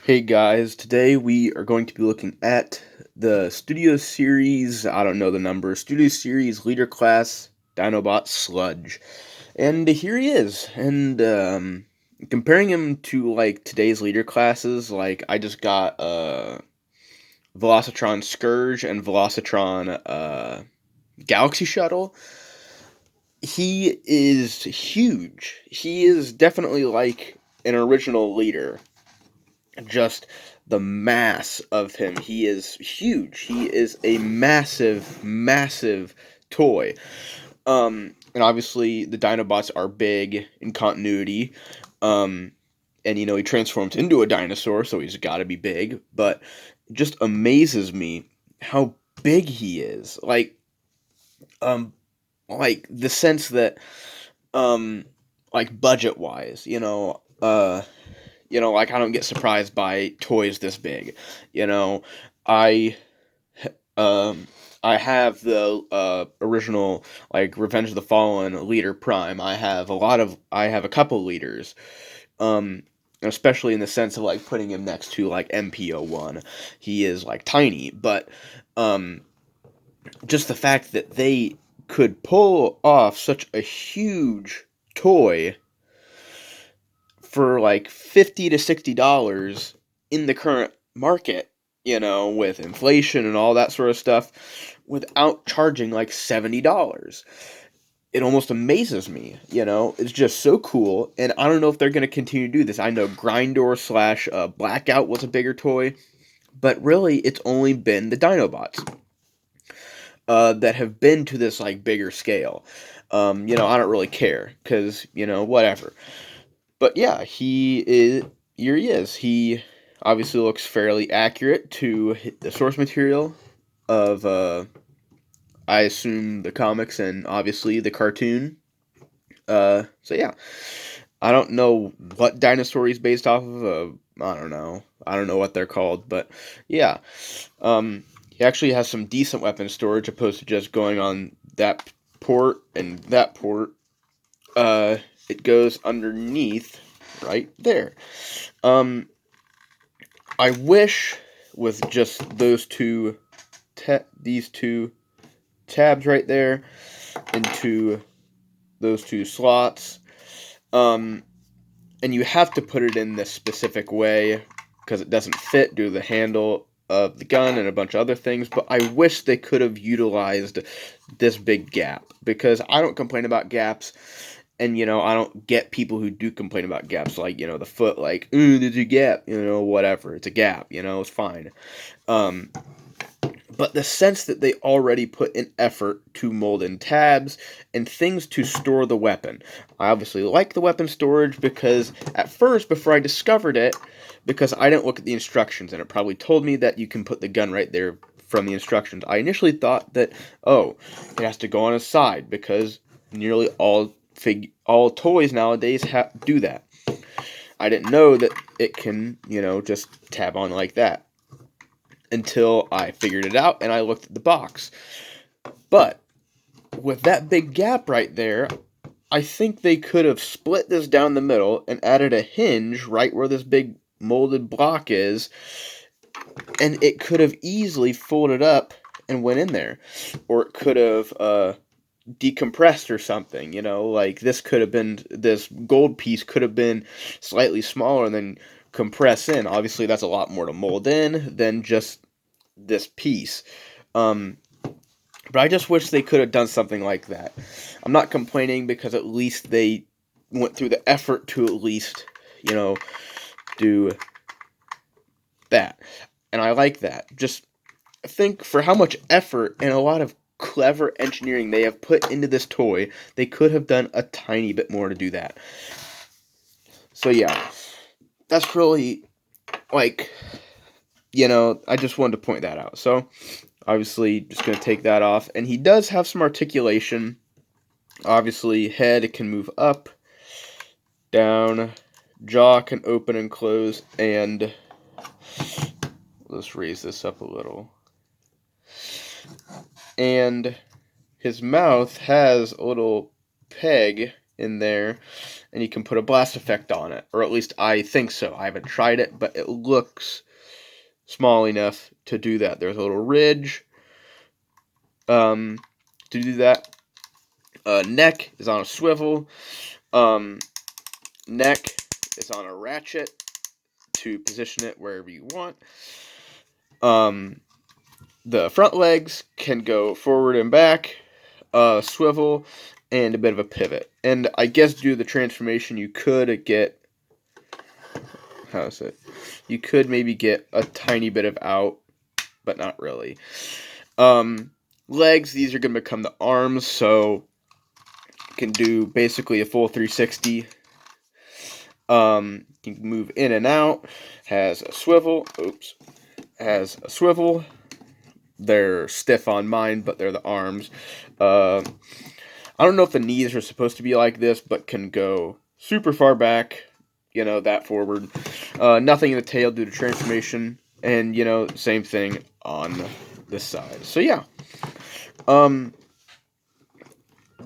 Hey guys, today we are going to be looking at the Studio Series, I don't know the number, Studio Series Leader Class Dinobot Sludge. And here he is. And comparing him to like today's leader classes, like I just got Velocitron Scourge and Velocitron Galaxy Shuttle. He is huge. He is definitely like an original leader, just the mass of him. He is huge. He is a massive, massive toy. And obviously the Dinobots are big in continuity. Um, and he transforms into a dinosaur, so he's got to be big. But it just amazes me how big he is. Um, like the sense that, um, like budget wise, like I don't get surprised by toys this big. You know, I um I have the original like Revenge of the Fallen leader Prime. I have a couple leaders. Um Especially in the sense of like putting him next to like MP01. He is like tiny, but um just the fact that they could pull off such a huge toy for like $50 to $60 in the current market, with inflation and all that sort of stuff, without charging like $70. It almost amazes me, It's just so cool, and I don't know if they're going to continue to do this. I know Grindor slash Blackout was a bigger toy, but really it's only been the Dinobots that have been to this like bigger scale. I don't really care because whatever. But yeah, here he is. He obviously looks fairly accurate to the source material of, I assume, the comics and obviously the cartoon. So yeah, I don't know what dinosaur he's based off of. I don't know. I don't know what they're called, but yeah. He actually has some decent weapon storage opposed to just going on that port and that port. Uh, it goes underneath right there. Um, I wish with just these two tabs right there into those two slots, um, and you have to put it in this specific way because it doesn't fit due to the handle of the gun and a bunch of other things, but I wish they could have utilized this big gap because I don't complain about gaps. And I don't get people who do complain about gaps, like the foot, like, ooh, there's a gap, whatever, it's a gap, it's fine. Um, but the sense that they already put in effort to mold in tabs and things to store the weapon. I obviously like the weapon storage because at first, before I discovered it, because I didn't look at the instructions and it probably told me that you can put the gun right there from the instructions. I initially thought that, oh, it has to go on a side because nearly all toys nowadays do that. I didn't know that it can, just tab on like that until I figured it out and I looked at the box. But with that big gap right there, I think they could have split this down the middle and added a hinge right where this big molded block is, and it could have easily folded up and went in there. Or it could have decompressed or something, like this gold piece could have been slightly smaller and then compress in. Obviously that's a lot more to mold in than just this piece. um but I just wish they could have done something like that. I'm not complaining because at least they went through the effort to at least do that, and I like that. Just think for how much effort and a lot of clever engineering they have put into this toy, they could have done a tiny bit more to do that. So yeah, that's really like, I just wanted to point that out. So obviously just going to take that off, and he does have some articulation. Obviously head can move up, down, jaw can open and close, and let's raise this up a little. And his mouth has a little peg in there, and you can put a blast effect on it, or at least I think so. I haven't tried it, but it looks small enough to do that. There's a little ridge to do that. Neck is on a swivel. Neck is on a ratchet to position it wherever you want. The front legs can go forward and back, swivel, and a bit of a pivot. And I guess due to the transformation, you could get, you could maybe get a tiny bit of out, but not really. Legs, these are going to become the arms, so you can do basically a full 360. You can move in and out. Has a swivel. They're stiff on mine, but they're the arms. I don't know if the knees are supposed to be like this, but can go super far back, that forward. Nothing in the tail due to transformation, and, same thing on this side. So, yeah.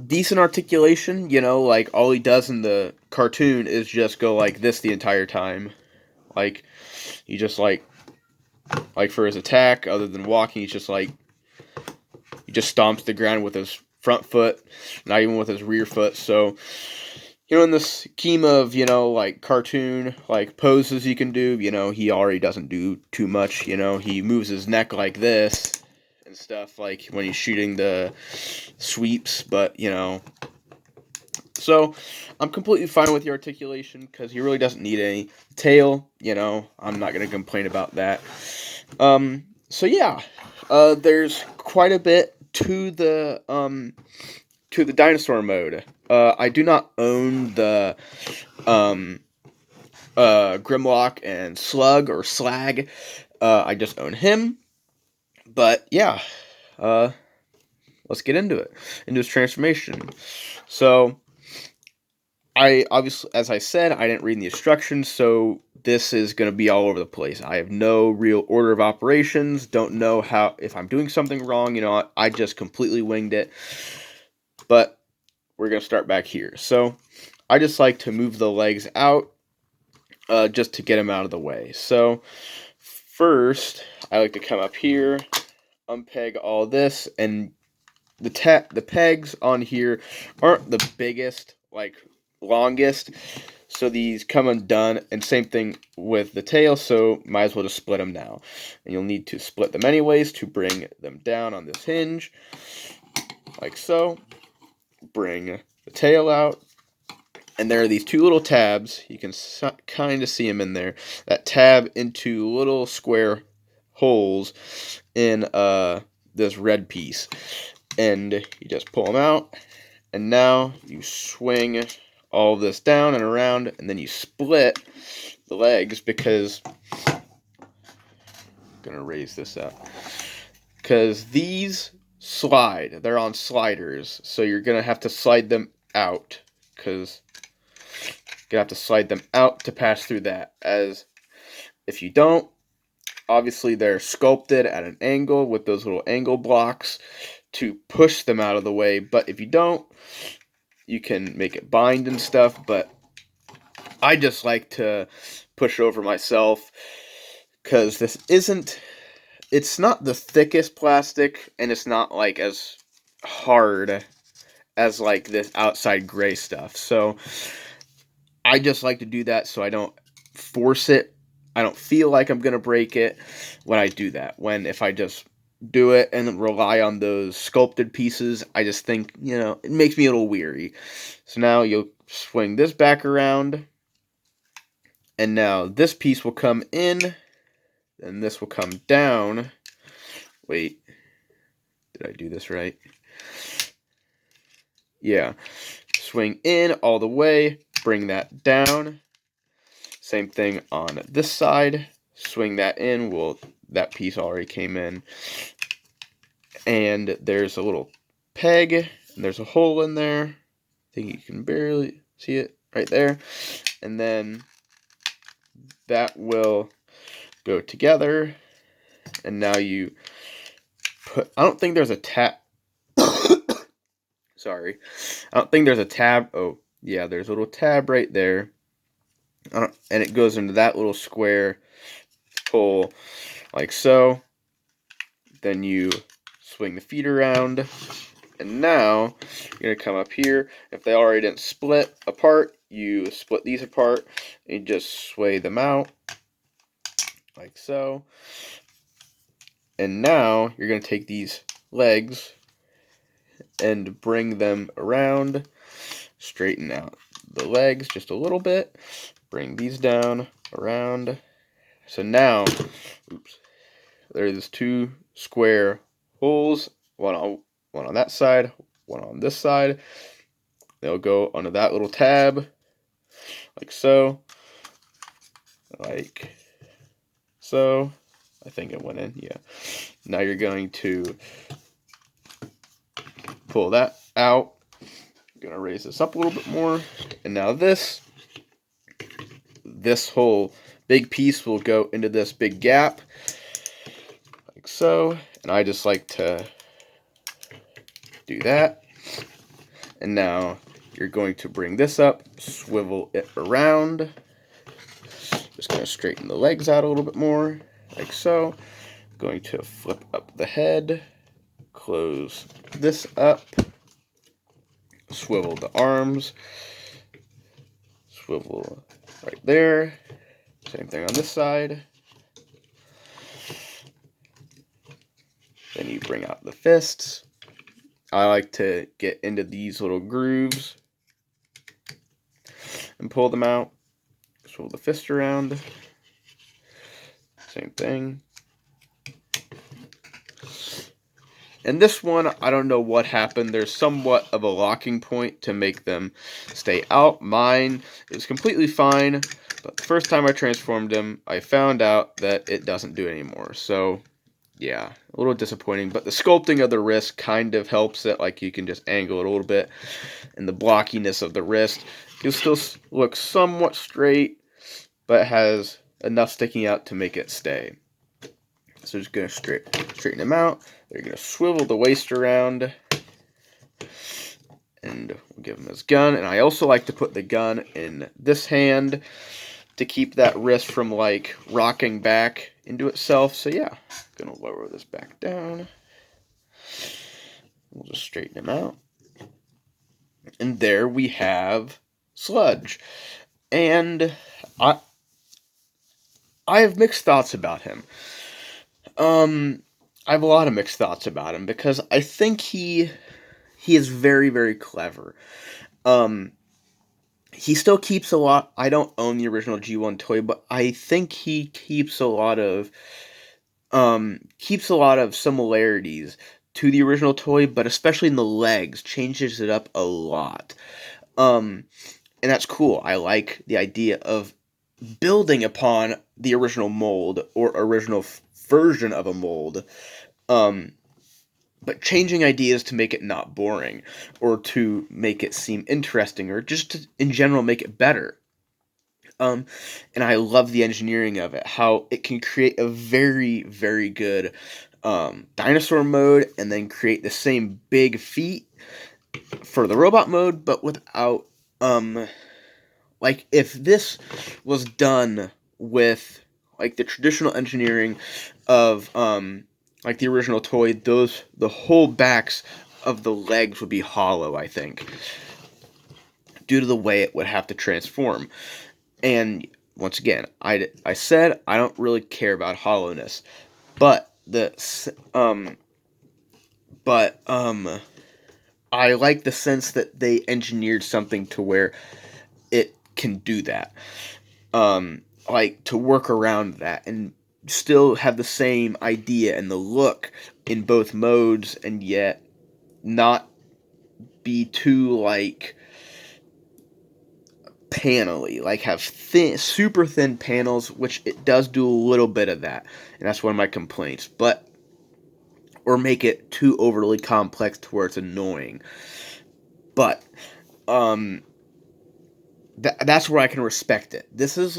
Decent articulation, like, all he does in the cartoon is just go like this the entire time. Like, he just, like for his attack, other than walking, he just stomps the ground with his front foot, not even with his rear foot. So, in the scheme of, like, cartoon, like, poses he can do, he already doesn't do too much, he moves his neck like this and stuff, like, when he's shooting the sweeps, but, so, I'm completely fine with the articulation, because he really doesn't need any. Tail, I'm not going to complain about that. So yeah, there's quite a bit to the dinosaur mode. I do not own the Grimlock and Slug or Slag. I just own him. But yeah, let's get into his transformation. So, I obviously, as I said, I didn't read the instructions, so this is going to be all over the place. I have no real order of operations, don't know if I'm doing something wrong, I just completely winged it. But we're going to start back here. So, I just like to move the legs out, just to get them out of the way. So, first, I like to come up here, unpeg all this, and the pegs on here aren't the biggest, like, longest, so these come undone, and same thing with the tail, so might as well just split them now. And you'll need to split them anyways to bring them down on this hinge, like so. Bring the tail out, and there are these two little tabs, you can kind of see them in there, that tab into little square holes in this red piece, and you just pull them out, and now you swing all of this down and around, and then you split the legs, because I'm gonna raise this up, because these slide, they're on sliders, so you're gonna have to slide them out, because you're gonna have to slide them out to pass through that, as if you don't, obviously they're sculpted at an angle with those little angle blocks to push them out of the way, but if you don't, you can make it bind and stuff, but I just like to push over myself, because it's not the thickest plastic, and it's not, like, as hard as, like, this outside gray stuff, so I just like to do that so I don't force it. I don't feel like I'm gonna break it when I do that. If I just do it and rely on those sculpted pieces, I just think, it makes me a little weary. So now you'll swing this back around, and now this piece will come in, and this will come down. Wait, did I do this right? Yeah. Swing in all the way, bring that down. Same thing on this side. Swing that in. Well, that piece already came in. And there's a little peg, and there's a hole in there. I think you can barely see it right there. And then that will go together. And now you put, I don't think there's a tab. Sorry. I don't think there's a tab. Oh, yeah, there's a little tab right there. And it goes into that little square hole like so. Then you swing the feet around. And now you're going to come up here. If they already didn't split apart, you split these apart and just sway them out like so. And now you're going to take these legs and bring them around. Straighten out the legs just a little bit. Bring these down, around. So now, oops, there's two square holes, one on that side, one on this side. They'll go onto that little tab, like so. Like so. I think it went in, yeah. Now you're going to pull that out. I'm going to raise this up a little bit more. And now this whole big piece will go into this big gap, like so. And I just like to do that. And now you're going to bring this up, swivel it around. Just going to straighten the legs out a little bit more, like so. Going to flip up the head, close this up, swivel the arms, swivel right there. Same thing on this side. Then you bring out the fists. I like to get into these little grooves and pull them out. Swivel the fist around. Same thing. And this one, I don't know what happened. There's somewhat of a locking point to make them stay out. Mine is completely fine, but the first time I transformed him, I found out that it doesn't do it anymore. So, yeah, a little disappointing. But the sculpting of the wrist kind of helps it. Like, you can just angle it a little bit. And the blockiness of the wrist can still look somewhat straight, but it has enough sticking out to make it stay. So just going to straighten him out. They're going to swivel the waist around. And we'll give him his gun. And I also like to put the gun in this hand to keep that wrist from, like, rocking back into itself. So, yeah, going to lower this back down. We'll just straighten him out. And there we have Sludge. And I have mixed thoughts about him. I have a lot of mixed thoughts about him because I think he is very, very clever. He still keeps a lot. I don't own the original G1 toy, but I think he keeps a lot of similarities to the original toy, but especially in the legs, changes it up a lot. And that's cool. I like the idea of building upon the original mold or original version of a mold, but changing ideas to make it not boring or to make it seem interesting or just to, in general, make it better. And I love the engineering of it, how it can create a very, very good dinosaur mode and then create the same big feet for the robot mode, but without like, if this was done with, like, the traditional engineering of, like, the original toy, the whole backs of the legs would be hollow, I think, due to the way it would have to transform. And, once again, I said I don't really care about hollowness, but I like the sense that they engineered something to where it can do that, like, to work around that and still have the same idea and the look in both modes, and yet not be too, like, panely, like have super thin panels, which it does do a little bit of that, and that's one of my complaints, or make it too overly complex to where it's annoying. But that's where I can respect it. This is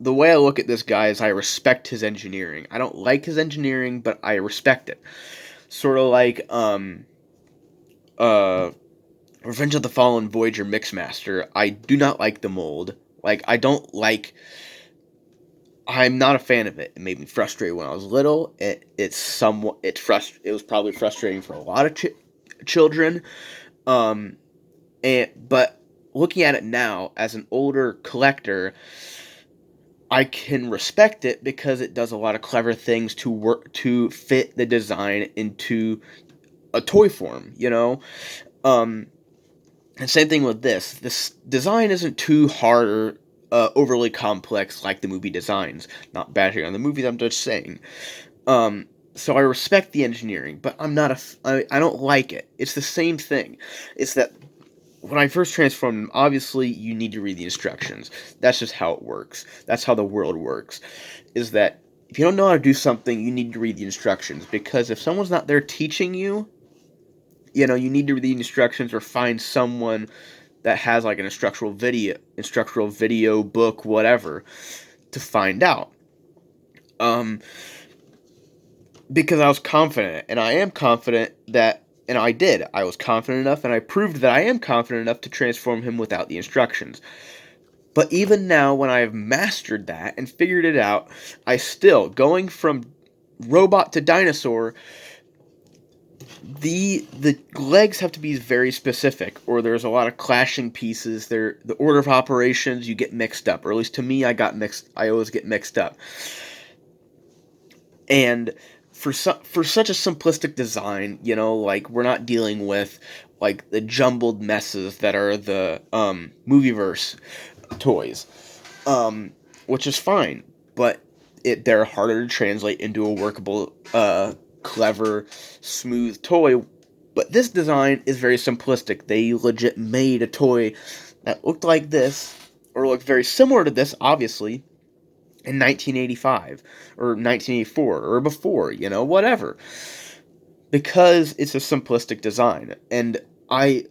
the way I look at this guy is I respect his engineering. I don't like his engineering, but I respect it. Sort of like Revenge of the Fallen Voyager Mixmaster, I do not like the mold. Like, I'm not a fan of it. It made me frustrated when I was little. It was probably frustrating for a lot of children. Um, but looking at it now as an older collector, I can respect it because it does a lot of clever things to work to fit the design into a toy form. Um, and same thing with this. This design isn't too hard or overly complex like the movie designs. Not bashing on the movies. I'm just saying. So I respect the engineering, but I don't like it. It's the same thing. It's that when I first transformed them, obviously you need to read the instructions. That's just how it works. That's how the world works. Is that if you don't know how to do something, you need to read the instructions, because if someone's not there teaching you, you need to read the instructions or find someone that has like an instructional video book, whatever, to find out. Because I was confident, and I am confident that, and I did. I was confident enough, and I proved that I am confident enough to transform him without the instructions. But even now, when I have mastered that and figured it out, I still, going from robot to dinosaur, the legs have to be very specific, or there's a lot of clashing pieces. The order of operations, you get mixed up, or at least to me, I always get mixed up. And for such a simplistic design, like, we're not dealing with like the jumbled messes that are the Movieverse toys, which is fine, but they're harder to translate into a workable, clever, smooth toy. But this design is very simplistic. They legit made a toy that looked like this, or looked very similar to this, obviously, in 1985 or 1984 or before, whatever. Because it's a simplistic design, and I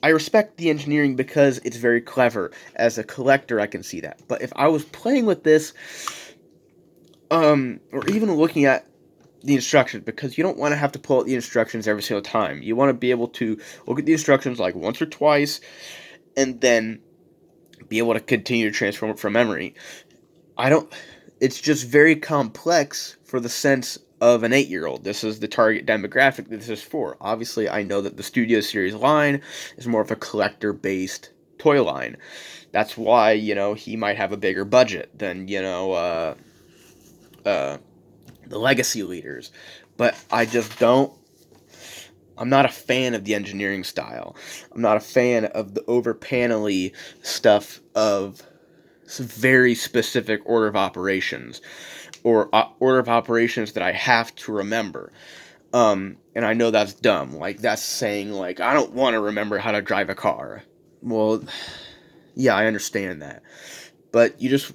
respect the engineering because it's very clever. As a collector, I can see that. But if I was playing with this, or even looking at the instructions, because you don't want to have to pull out the instructions every single time. You want to be able to look at the instructions like once or twice, and then be able to continue to transform it from memory. It's just very complex for the sense of an 8-year-old. This is the target demographic that this is for. Obviously, I know that the Studio Series line is more of a collector-based toy line. That's why, he might have a bigger budget than, the Legacy leaders. But I'm not a fan of the engineering style. I'm not a fan of the over-panel-y stuff of very specific order of operations, or order of operations that I have to remember. And I know that's dumb. Like, that's saying, like, I don't want to remember how to drive a car. Well, yeah, I understand that. But you just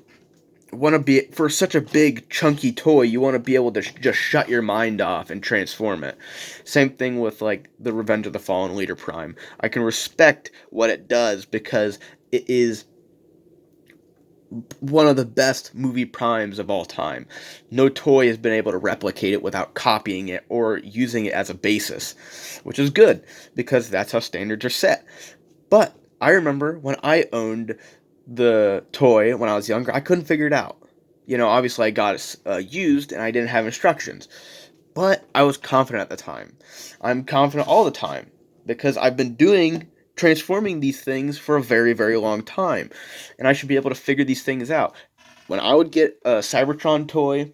want to be, for such a big, chunky toy, you want to be able to just shut your mind off and transform it. Same thing with, like, the Revenge of the Fallen Leader Prime. I can respect what it does because it is one of the best movie primes of all time. No toy has been able to replicate it without copying it or using it as a basis, which is good, because that's how standards are set. But I remember when I owned the toy when I was younger, I couldn't figure it out. Obviously I got it used and I didn't have instructions. But I was confident at the time. I'm confident all the time, because I've been transforming these things for a very, very long time, and I should be able to figure these things out. When I would get a Cybertron toy,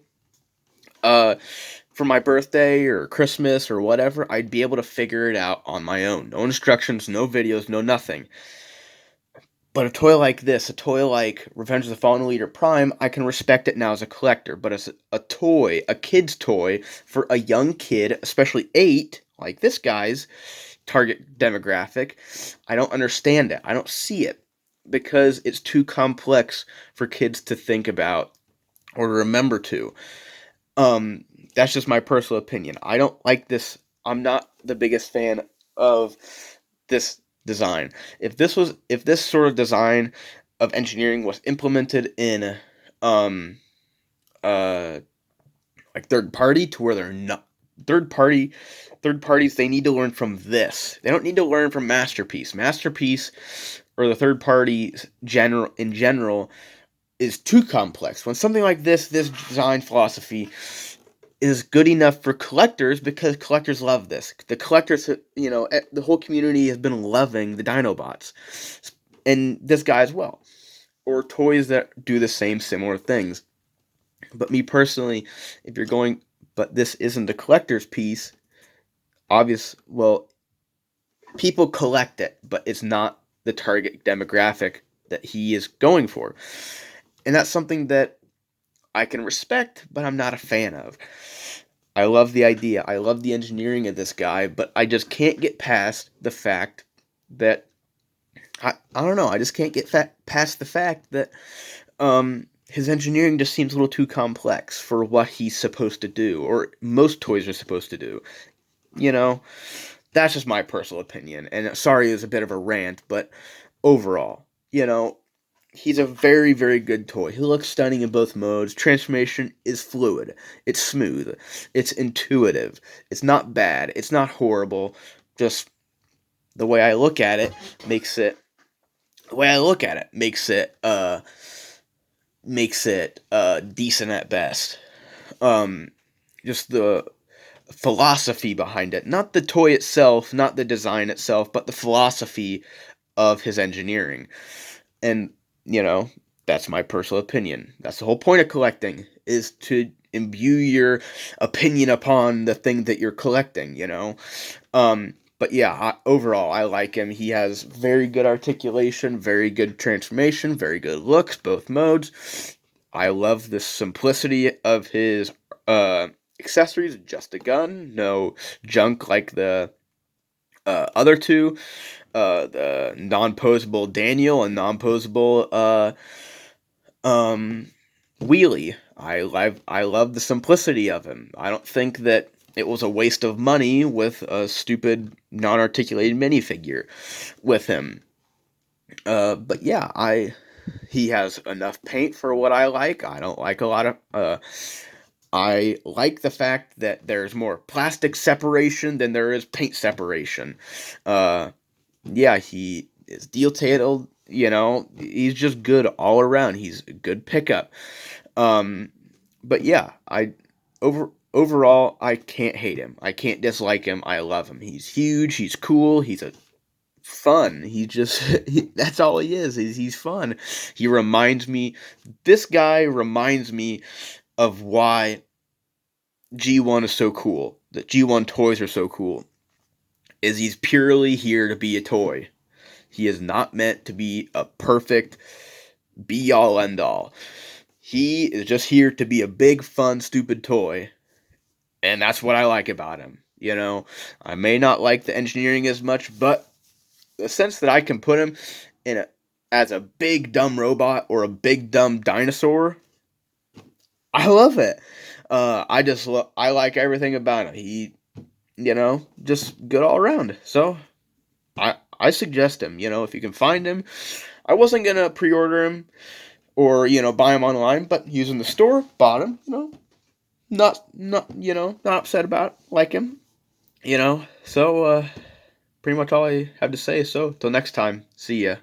for my birthday or Christmas or whatever, I'd be able to figure it out on my own. No instructions, no videos, no nothing. But a toy like this, a toy like Revenge of the Fallen Leader Prime, I can respect it now as a collector. But as a toy, a kid's toy, for a young kid, especially 8, like this guy's target demographic, I don't understand it. I don't see it, because it's too complex for kids to think about or to remember to. That's just my personal opinion. I don't like this. I'm not the biggest fan of this design. If this sort of design of engineering was implemented in um like third party, to where third party third parties, they need to learn from this. They don't need to learn from Masterpiece. Masterpiece or the third party in general is too complex. When something like this design philosophy is good enough for collectors because collectors love this. The collectors, the whole community has been loving the Dinobots, and this guy as well, or toys that do the same similar things. But me personally, if you're going, but this isn't a collector's piece, well, people collect it, but it's not the target demographic that he is going for. And that's something that I can respect, but I'm not a fan of. I love the idea. I love the engineering of this guy, but I just can't get past the fact that I don't know. I just can't get past the fact that his engineering just seems a little too complex for what he's supposed to do, or most toys are supposed to do. You know, that's just my personal opinion. And sorry, it was a bit of a rant, but overall, he's a very, very good toy. He looks stunning in both modes. Transformation is fluid. It's smooth. It's intuitive. It's not bad. It's not horrible. Just the way I look at it makes it. The way I look at it makes it decent at best. Just the philosophy behind it, not the toy itself, not the design itself, but the philosophy of his engineering. And that's my personal opinion. That's the whole point of collecting, is to imbue your opinion upon the thing that you're collecting, But yeah, overall, I like him. He has very good articulation, very good transformation, very good looks, both modes. I love the simplicity of his accessories. Just a gun, no junk like the other two. The non-posable Daniel and non-posable Wheelie. I love the simplicity of him. I don't think that it was a waste of money with a stupid non-articulated minifigure with him. But yeah, he has enough paint for what I like. I don't like a lot of I like the fact that there's more plastic separation than there is paint separation. Yeah, he is detailed, he's just good all around. He's a good pickup. But yeah, overall, I can't hate him. I can't dislike him. I love him. He's huge, he's cool, he's a fun. He just that's all he is. He's fun. This guy reminds me of why G1 is so cool. That G1 toys are so cool. Is he's purely here to be a toy. He is not meant to be a perfect be-all, end-all. He is just here to be a big, fun, stupid toy. And that's what I like about him. I may not like the engineering as much, but the sense that I can put him as a big, dumb robot or a big, dumb dinosaur, I love it. I like everything about him. He, just good all around. So, I suggest him, if you can find him. I wasn't going to pre-order him or, buy him online, but using the store, bought him, not, not upset about it, like him, So, pretty much all I have to say. So, till next time, see ya.